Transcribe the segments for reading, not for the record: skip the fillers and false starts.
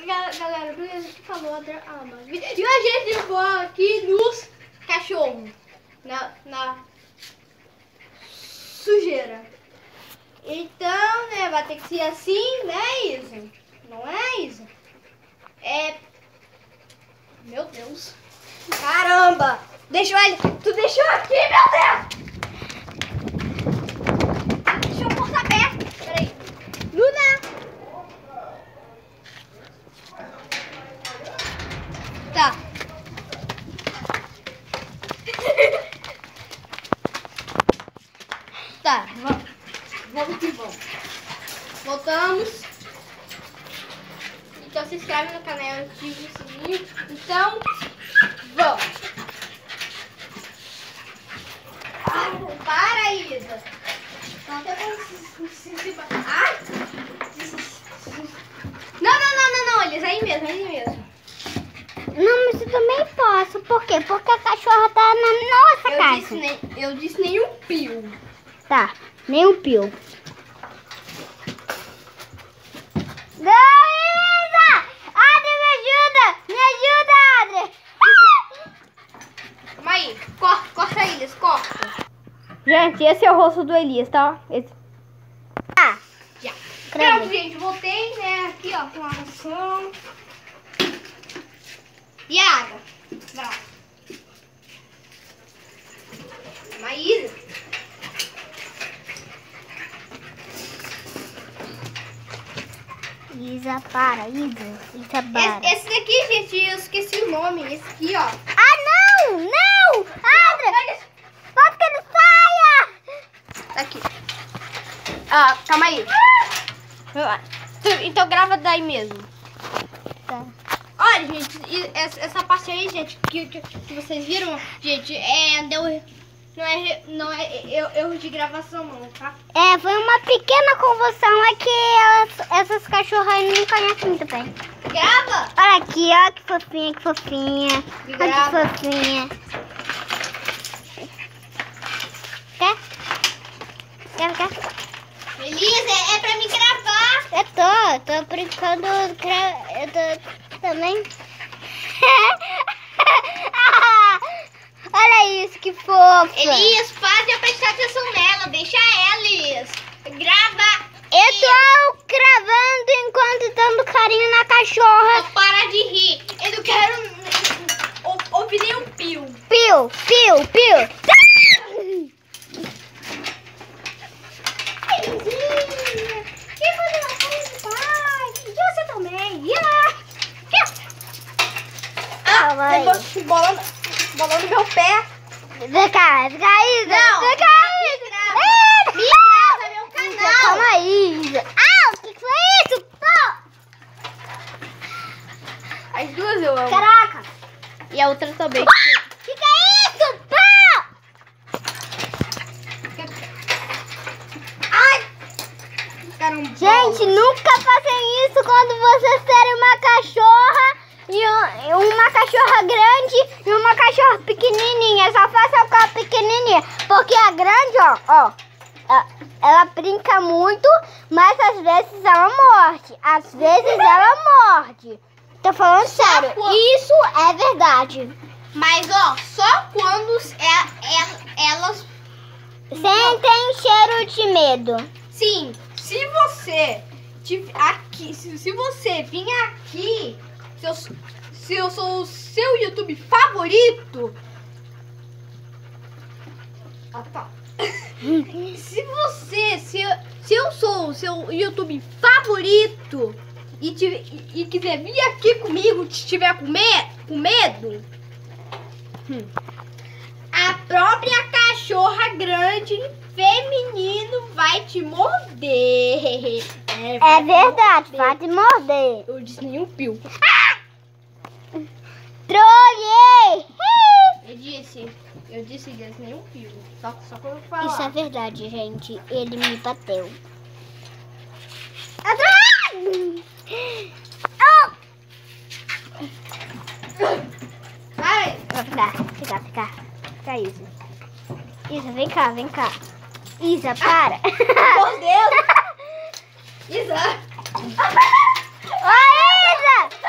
galera, beleza que falou a ama. E a gente vai aqui nos cachorros. Na sujeira. Então, né, vai ter que ser assim, né, Isa? Não é, Isa? Meu Deus. Caramba! Deixou ele. Tu deixou aqui, meu Deus! Deixa eu porta aberta. Peraí. Luna! Tá. Tá, vamos que vamos. Voltamos. Então se inscreve no canal, ativa o sininho. Então, vamos. Para, Isa. Não tem como se... Ai! Não, Elisa, aí mesmo. Não, mas eu também posso. Por quê? Porque a cachorra tá na nossa casa. Eu disse nenhum pio. Tá, nem um pio. Isa! Adri, me ajuda! Me ajuda, Adri! Calma aí. Corta Elias, corta. Gente, esse é o rosto do Elias, tá? Esse... Ah, já. Creme. Pronto, gente, voltei, né? Aqui, ó, com a ração. E a água. Vai. Maísa. Isa, para, Isa, para. Esse daqui, gente, eu esqueci o nome. Esse aqui, ó. Ah, não! Não! Adri! Pode que ele saia! Tá aqui. Ah, calma aí. Então grava daí mesmo. Tá. Olha, gente, essa parte aí, gente, que vocês viram, gente, não é erro de gravação não, tá? Foi uma pequena convulsão, é que essas cachorras aí não conhecem muito bem. Grava! Olha aqui, ó, que fofinha, que fofinha. Olha Grava. que fofinha. Quer? Elisa, é pra me gravar. Eu tô brincando, eu tô também. Olha isso, que fofa. Elias, para de prestar atenção nela, deixa ela, Elias. Grava. Eu tô gravando enquanto dando carinho na cachorra. Então para de rir. Eu não quero ouvir nenhum pio. Pio. Elisinha, que coisa pai. E você também. Calma Levou bolão no meu pé. Vem cá, Isa. Não, Vem cá, Isa. Me grava meu canal. Calma aí, Isa. Ah, o que foi isso? As duas eu amo. Caraca. E a outra também. Que é isso? Pá! Ai! Caramba. Gente, nunca façam isso quando vocês terem uma cachorra e uma cachorra grande e uma cachorra pequenininha. Só façam com a pequenininha, porque a grande, ó, ela brinca muito, mas às vezes ela morde. Às vezes ela morde. Tô falando sério. Isso é verdade. Mas, ó, só quando elas... Sentem cheiro de medo. Sim, se você aqui, se você vir aqui, se eu sou o seu YouTube favorito... Ah, tá. Se eu sou o seu YouTube favorito e quiser vir aqui comigo, estiver com medo, a própria cachorra grande feminino vai te morder. É verdade, vai te morder. Eu disse nenhum pio. Trolhei! Eu disse nenhum pio. Só quando eu falar. Isso é verdade, gente. Ele me bateu. Vai. Fica, Isa. Isa, vem cá. Isa, para. Meu Deus. Isa. Oi, Isa!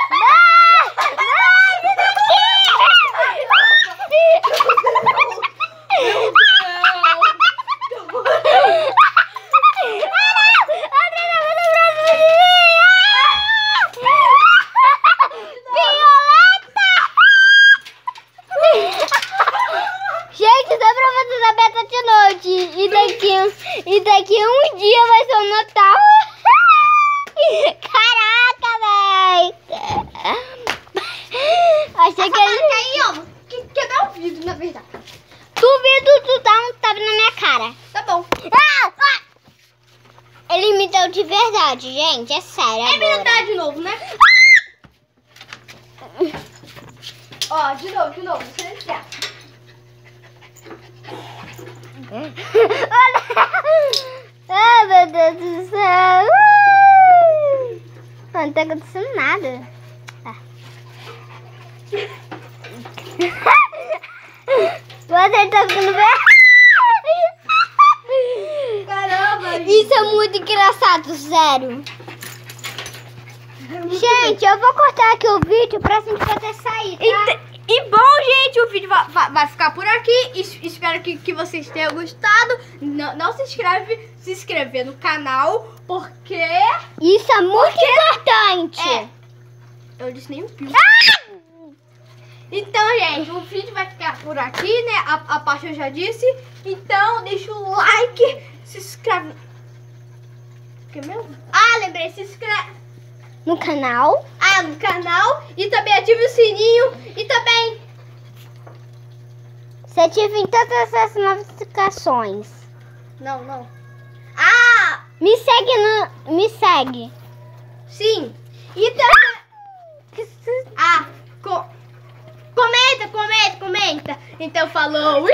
verdade, gente. É sério É agora. verdade de novo, né? Ó, de novo. Você quer. Ai, meu Deus do céu. Não tá acontecendo nada. Tá. Você tá ficando bem. Caramba. Isso é muito engraçado, sério. Gente, eu vou cortar aqui o vídeo pra gente poder sair, tá? E bom, gente, o vídeo vai ficar por aqui. Espero que vocês tenham gostado. Não se inscrever no canal, porque... Isso é muito importante. É. Eu disse nem um pio. Então, gente, o vídeo vai ficar por aqui, né? A parte eu já disse. Então, deixa o like, se inscreve... O que mesmo? Ah, lembrei, se inscreve... No canal. no canal. E também ative o sininho. E também... Você ativem todas as notificações. Não. Me segue. Sim. E também... comenta. Então falou.